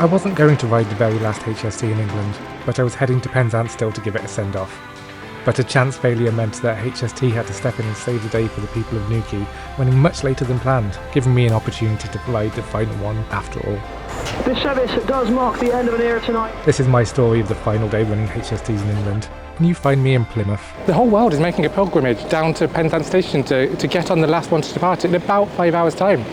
I wasn't going to ride the very last HST in England, but I was heading to Penzance still to give it a send-off. But a chance failure meant that HST had to step in and save the day for the people of Newquay, running much later than planned, giving me an opportunity to ride the final one after all. This service does mark the end of an era tonight. This is my story of the final day running HSTs in England, and you find me in Plymouth. The whole world is making a pilgrimage down to Penzance station to get on the last one to depart in about 5 hours' time.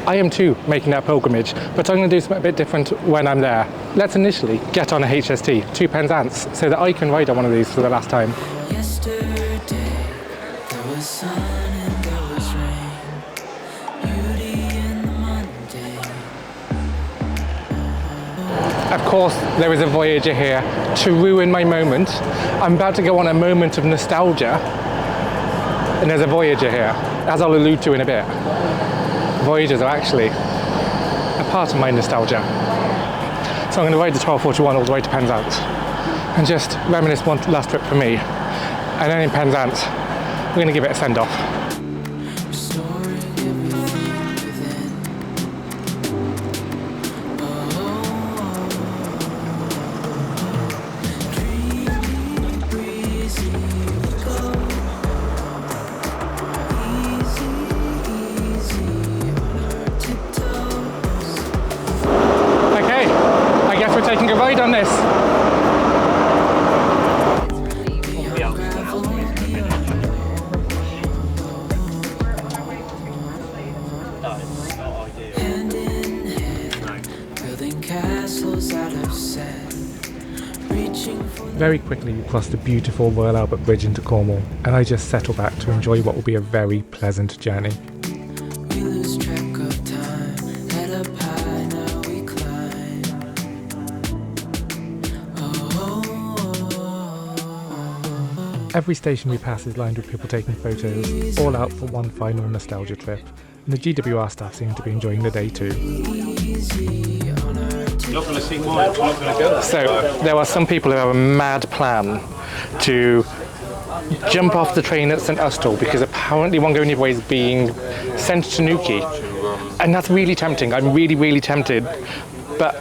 I am too making that pilgrimage, but I'm going to do something a bit different when I'm there. Let's initially get on a HST to Penzance so that I can ride on one of these for the last time. Yesterday, there was sun and there was rain, beauty in the Monday. Of course, there is a Voyager here to ruin my moment. I'm about to go on a moment of nostalgia, and there's a Voyager here, as I'll allude to in a bit. Voyagers are actually a part of my nostalgia. So I'm going to ride the 1241 all the way to Penzance and just reminisce one last trip for me. And then in Penzance, we're going to give it a send-off. Taking a ride on this. Very quickly we crossed the beautiful Royal Albert Bridge into Cornwall, and I just settle back to enjoy what will be a very pleasant journey. Every station we pass is lined with people taking photos, all out for one final nostalgia trip, and the GWR staff seem to be enjoying the day too. So, there are some people who have a mad plan to jump off the train at St Austell because apparently One Going Your Way is being sent to Newquay. And that's really tempting. I'm really tempted. But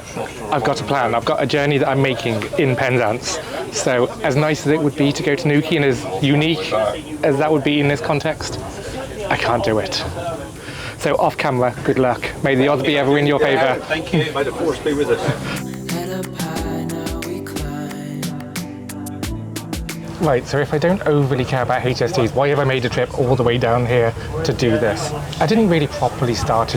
I've got a plan. I've got a journey that I'm making in Penzance. So as nice as it would be to go to Newquay and as unique as that would be in this context, I can't do it. So off camera, good luck. May the odds be ever in your favour. Thank you. May the force be with us. Right, so if I don't overly care about HSTs, why have I made a trip all the way down here to do this? I didn't really properly start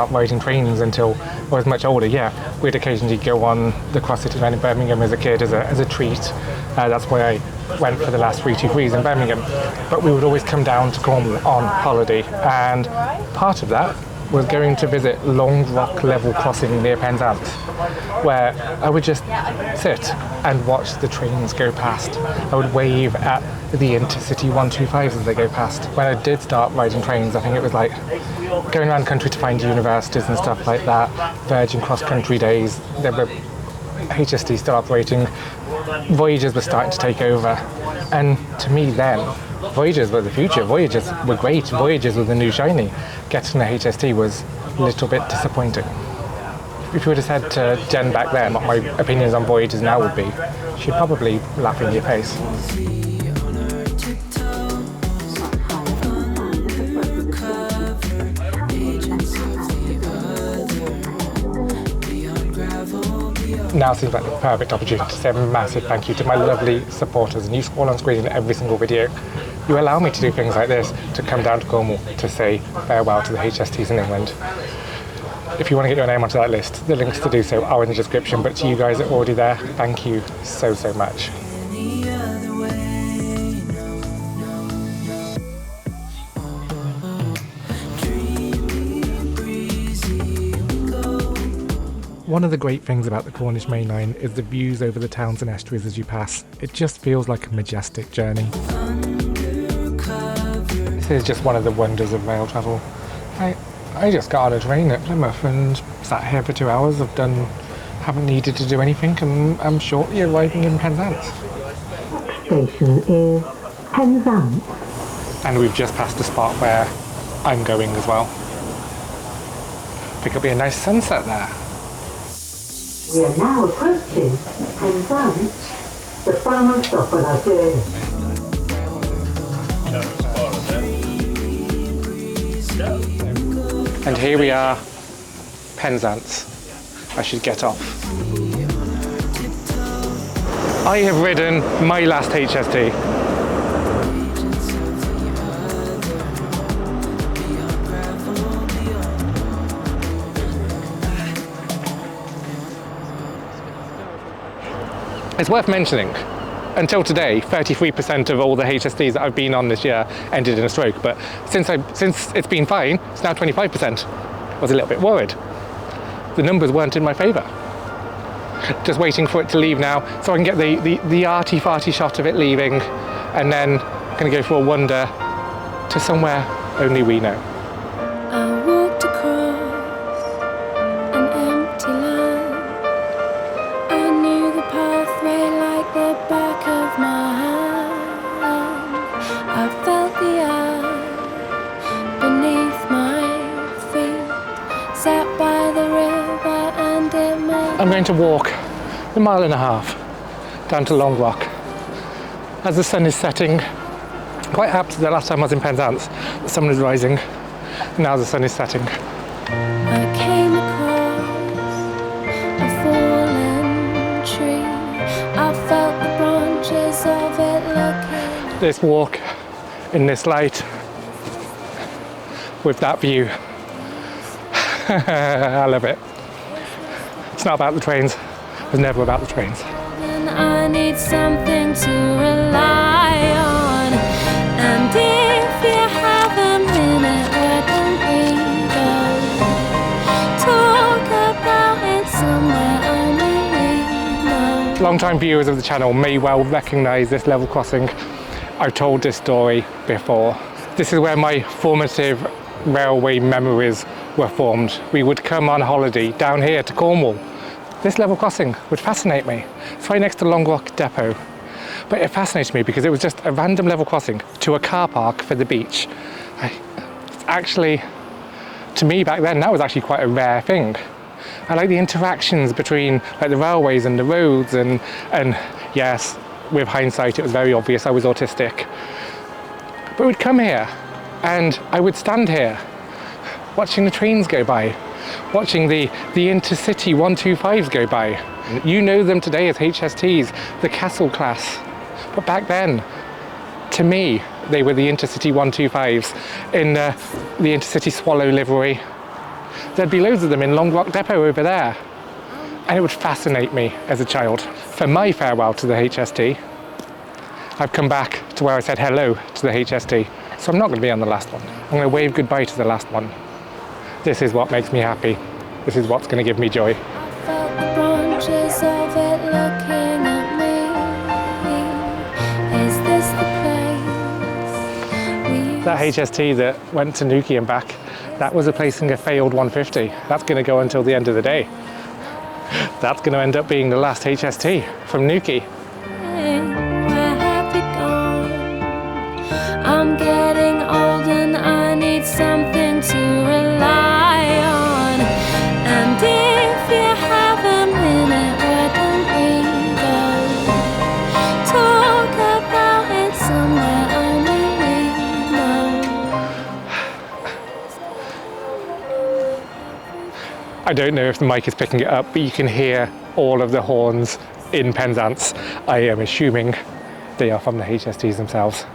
riding trains until I was much older. Yeah, we'd occasionally go on the cross-city line in Birmingham as a kid as a treat. That's why I went for the last 323s in Birmingham. But we would always come down to Cornwall on holiday, and part of that was going to visit Long Rock Level Crossing near Penzance, where I would just sit and watch the trains go past. I would wave at the Intercity 125s as they go past. When I did start riding trains, I think it was like going around country to find universities and stuff like that, Virgin cross-country days. There were HST still operating, Voyagers were starting to take over, and to me then, Voyagers were the future. Voyagers were great. Voyagers were the new shiny. Getting a HST was a little bit disappointing. If you would have said to Jen back then what my opinions on Voyagers now would be, she'd probably laugh in your face. Now seems like the perfect opportunity to say a massive thank you to my lovely supporters, and you scroll on screen in every single video. You allow me to do things like this, to come down to Cornwall to say farewell to the HSTs in England. If you want to get your name onto that list, the links to do so are in the description, but to you guys that are already there, thank you so much. One of the great things about the Cornish Main Line is the views over the towns and estuaries as you pass. It just feels like a majestic journey. This is just one of the wonders of rail travel. I just got on a train at Plymouth and sat here for 2 hours. Haven't needed to do anything, and I'm shortly arriving in Penzance. Station is Penzance. And we've just passed the spot where I'm going as well. I think it'll be a nice sunset there. We are now approaching Penzance, the final stop on our journey. And here we are, Penzance. I should get off. I have ridden my last HST. It's worth mentioning, until today, 33% of all the HSTs that I've been on this year ended in a stroke, but since it's been fine, it's now 25%. I was a little bit worried. The numbers weren't in my favour. Just waiting for it to leave now, so I can get the arty-farty shot of it leaving, and then I'm going to go for a wander to somewhere only we know. I walked across an empty land. I knew the pathway like the back of my hand. I felt the earth beneath my feet. Sat by the river and it made. I'm going to walk a mile and a half down to Long Rock as the sun is setting. Quite apt, the last time I was in Penzance, the sun was rising, and now the sun is setting. I came across a fallen tree. I felt the branches of it looking. This walk in this light with that view. I love it. It's not about the trains. It was never about the trains. And I need something to rely on. And if you have a minute, where don't we go? Talk about it somewhere only we know. Long-time viewers of the channel may well recognise this level crossing. I've told this story before. This is where my formative railway memories were formed. We would come on holiday down here to Cornwall. This level crossing would fascinate me. It's right next to Long Rock Depot. But it fascinated me because it was just a random level crossing to a car park for the beach. Actually, to me back then, that was actually quite a rare thing. I like the interactions between like the railways and the roads, and yes, with hindsight, it was very obvious I was autistic. But we'd come here and I would stand here watching the trains go by, watching the intercity 125s go by. You know them today as HSTs, the Castle class. But back then, to me, they were the intercity 125s in the intercity Swallow livery. There'd be loads of them in Long Rock Depot over there. And it would fascinate me as a child. For my farewell to the HST, I've come back to where I said hello to the HST. So I'm not going to be on the last one. I'm going to wave goodbye to the last one. This is what makes me happy. This is what's going to give me joy. I felt the branches of it looking at me. Is this the place we used That HST that went to Newquay and back, that was replacing a failed 150. That's going to go until the end of the day. That's going to end up being the last HST from Newquay. Where have you gone? I'm getting old and I need something to rely on. And if you have a minute, where don't we go? Talk about it somewhere only we know. I don't know if the mic is picking it up, but you can hear all of the horns in Penzance. I am assuming they are from the HSTs themselves.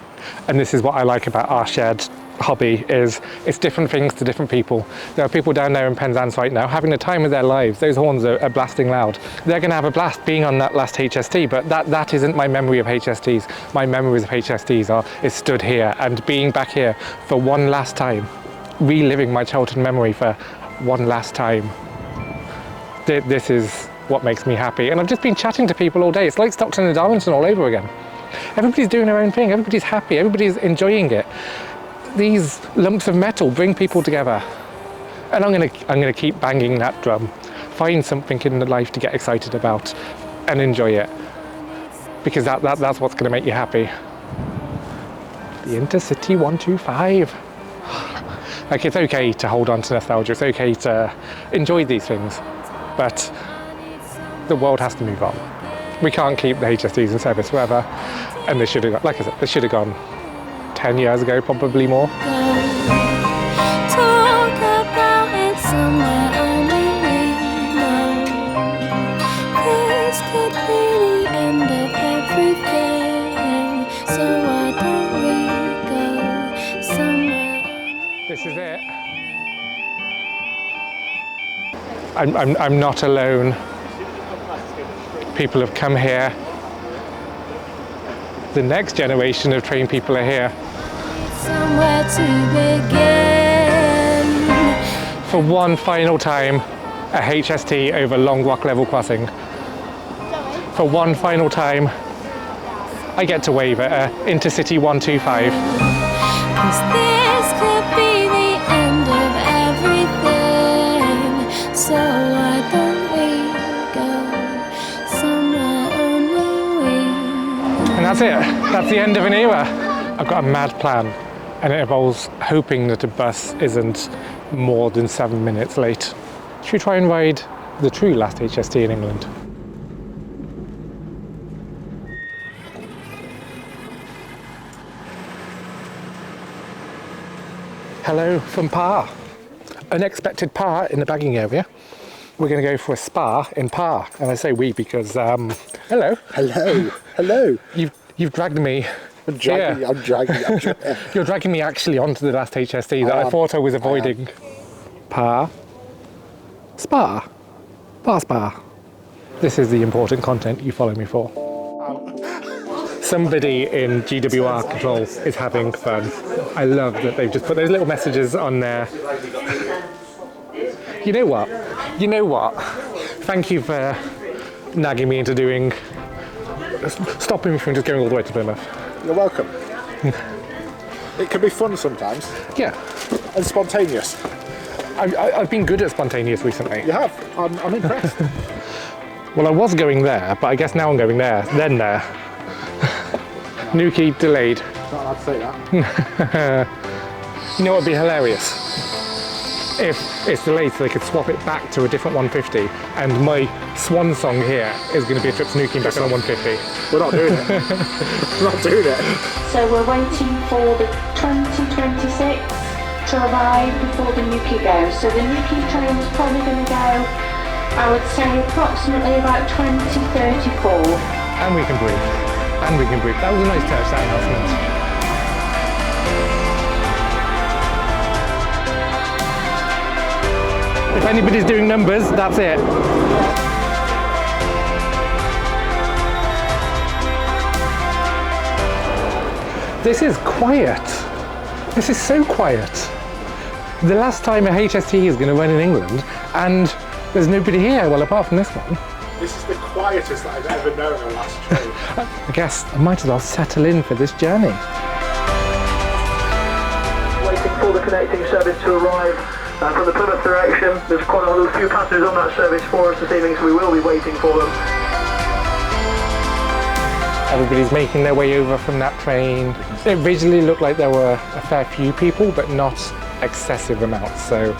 And this is what I like about our shared hobby, is it's different things to different people. There are people down there in Penzance right now having the time of their lives. Those horns are blasting loud. They're going to have a blast being on that last HST, but that isn't my memory of HSTs. My memories of HSTs is stood here and being back here for one last time, reliving my childhood memory for one last time. This is what makes me happy. And I've just been chatting to people all day. It's like Stockton and Darlington all over again. Everybody's doing their own thing. Everybody's happy. Everybody's enjoying it. These lumps of metal bring people together. And I'm gonna keep banging that drum. Find something in life to get excited about and enjoy it. Because that's what's gonna make you happy. The Intercity 125. Like, it's okay to hold on to nostalgia. It's okay to enjoy these things. But the world has to move on. We can't keep the HSTs in service forever, and they should have, like I said, they should have gone 10 years ago, probably more. Talk about it somewhere only we know. This could be the end of everything, so why don't we go somewhere? This is it. I'm not alone. People have come here. The next generation of trained people are here. Somewhere to begin. For one final time, a HST over Long Walk level crossing. For one final time, I get to wave at a Intercity 125. 'Cause this could be the end of everything, so why don't we go somewhere only we know? And that's it. That's the end of an era. I've got a mad plan, and it involves hoping that a bus isn't more than 7 minutes late. Should we try and ride the true last HST in England? Hello from Par. Unexpected Par in the bagging area. We're going to go for a spa in Par, and I say we because hello. Hello, hello. You've dragged me. I'm dragging. You're dragging me actually onto the last HST that I thought I was avoiding. Par. Spa. Par spa. This is the important content you follow me for. Somebody in GWR control is having fun. I love that they've just put those little messages on there. You know what? You know what? Thank you for nagging me into stopping me from just going all the way to Plymouth. You're welcome. It can be fun sometimes. Yeah. And spontaneous. I've been good at spontaneous recently. You have. I'm impressed. Well, I was going there, but I guess now I'm going there, then there. Newquay delayed. Not allowed to say that. You know what would be hilarious? If it's delayed so they could swap it back to a different 150, and my swan song here is going to be a trip to Newquay back on a 150. We're not doing it. We're not doing it. So we're waiting for the 2026 to arrive before the Newquay goes. So the Newquay train is probably going to go, I would say, approximately about 2034. And we can breathe. And we can breathe. That was a nice touch, that announcement. If anybody's doing numbers, that's it. This is quiet. This is so quiet. The last time a HST is going to run in England, and there's nobody here, well, apart from this one. This is the quietest that I've ever known on the last train. I guess I might as well settle in for this journey. Waiting for the connecting service to arrive from the Plymouth direction. There's quite a few passengers on that service for us this evening, so we will be waiting for them. Everybody's making their way over from that train. It visually looked like there were a fair few people, but not excessive amounts, so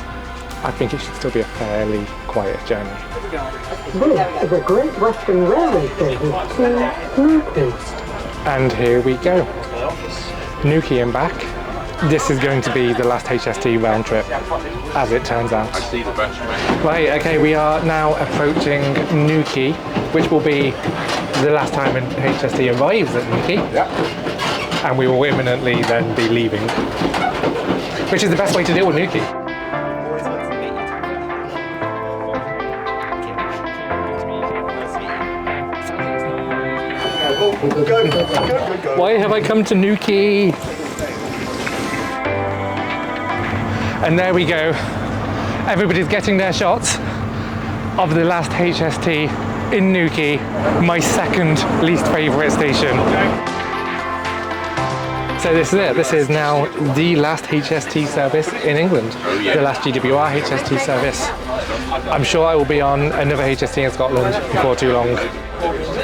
I think it should still be a fairly quiet journey. This is a Great Western Railway service to Newquay. And here we go. Newquay and back. This is going to be the last HST round trip, as it turns out. Right, okay, we are now approaching Newquay, which will be the last time an HST arrives at Newquay. Yeah. And we will imminently then be leaving, which is the best way to deal with Newquay. Why have I come to Newquay? And there we go. Everybody's getting their shots of the last HST in Newquay, my second least favourite station. So this is it. This is now the last HST service in England. The last GWR HST service. I'm sure I will be on another HST in Scotland before too long.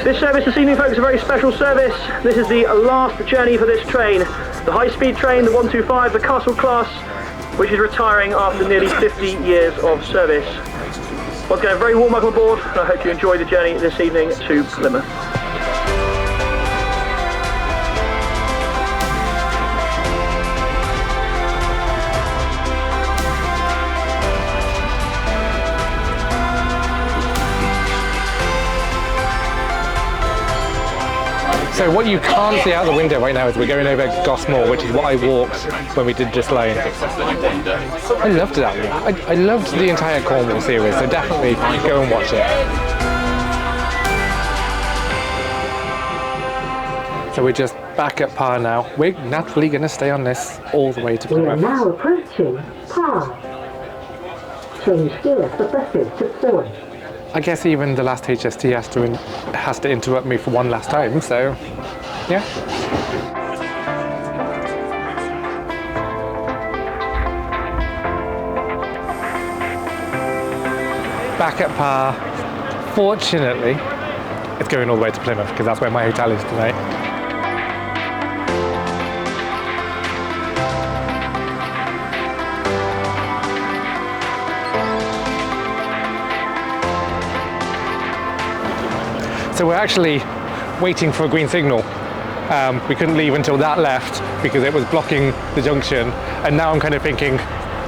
This service this evening, folks, is a very special service. This is the last journey for this train. The high-speed train, the 125, the Castle class, which is retiring after nearly 50 years of service. Once again, very warm welcome aboard, and I hope you enjoy the journey this evening to Plymouth. So what you can't see out the window right now is we're going over Gosmore, which is what I walked when we did this line. I loved that one. I loved the entire Cornwall series, so definitely go and watch it. So we're just back at Par now. We're naturally going to stay on this all the way to We are Plymouth. now approaching Par. Change gear for buses to Cornwall. I guess even the last HST has to interrupt me for one last time, so yeah. Back at Par. Fortunately, it's going all the way to Plymouth because that's where my hotel is tonight. So we're actually waiting for a green signal. We couldn't leave until that left because it was blocking the junction. And now I'm kind of thinking,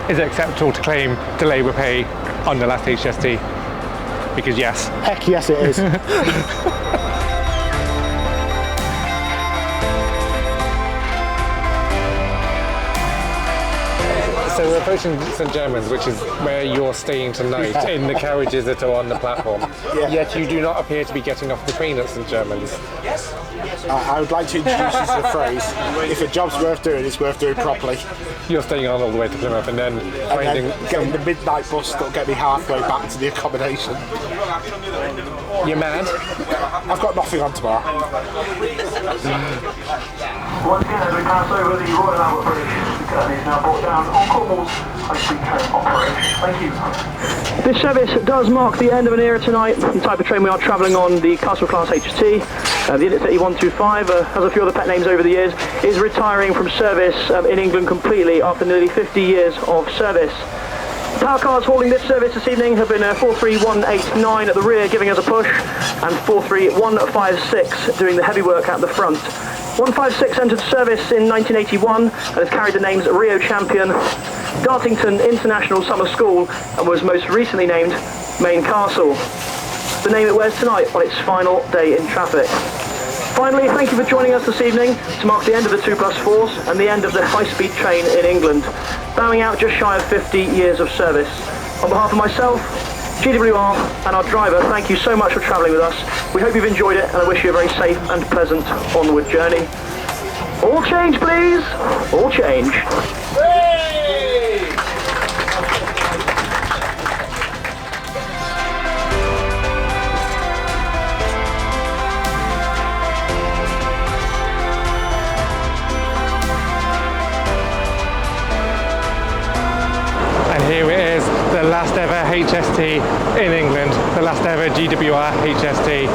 is it acceptable to claim delay repay on the last HST? Because yes. Heck yes it is. So we're approaching St Germans, which is where you're staying tonight, in the carriages that are on the platform. Yeah. Yet you do not appear to be getting off the train at St Germans. I would like to introduce you to the phrase, if a job's worth doing, it's worth doing properly. You're staying on all the way to Plymouth and then finding And then getting the midnight bus that'll get me halfway back to the accommodation. You're mad? I've got nothing on tomorrow. Once again, as we pass over the Royal Albert Bridge, the curtain is now brought down on Cornwall's high-speed train operation. Thank you. This service does mark the end of an era tonight. The type of train we are travelling on, the Castle Class HST, the Intercity 125, has a few other pet names over the years, is retiring from service in England completely after nearly 50 years of service. Power cars hauling this service this evening have been 43189 at the rear giving us a push, and 43156 doing the heavy work at the front. 156 entered service in 1981 and has carried the names Rio Champion, Dartington International Summer School, and was most recently named Main Castle. The name it wears tonight on its final day in traffic. Finally, thank you for joining us this evening to mark the end of the 2+4s and the end of the high-speed train in England, bowing out just shy of 50 years of service. On behalf of myself, GWR and our driver, thank you so much for travelling with us. We hope you've enjoyed it and I wish you a very safe and pleasant onward journey. All change please, all change. And here it is, the last ever HST in England, the last ever GWR HST.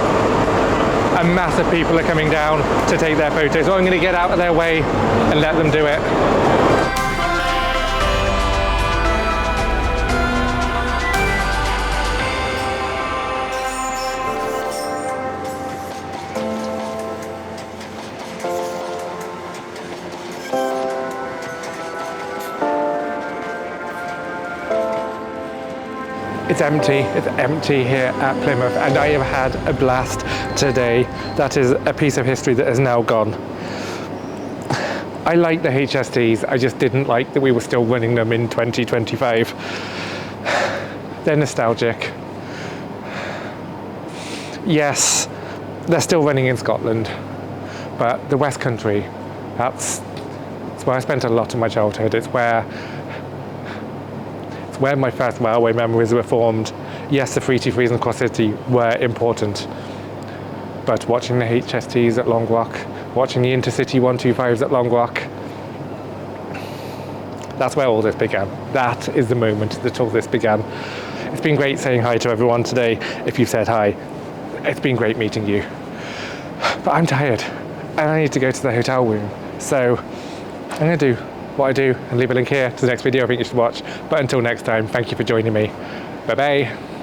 A mass of people are coming down to take their photos, so I'm going to get out of their way and let them do it. It's empty here at Plymouth, and I have had a blast today. That is a piece of history that is now gone. I like the HSTs, I just didn't like that we were still running them in 2025. They're nostalgic. Yes, they're still running in Scotland, but the West Country, it's where I spent a lot of my childhood. It's where my first railway memories were formed. Yes, the 323s and Cross City were important, but watching the HSTs at Long Rock, watching the Intercity 125s at Long Rock, that's where all this began. That is the moment that all this began. It's been great saying hi to everyone today. If you've said hi, it's been great meeting you. But I'm tired and I need to go to the hotel room. So I'm gonna do what I do and leave a link here to the next video I think you should watch. But until next time, thank you for joining me. Bye bye.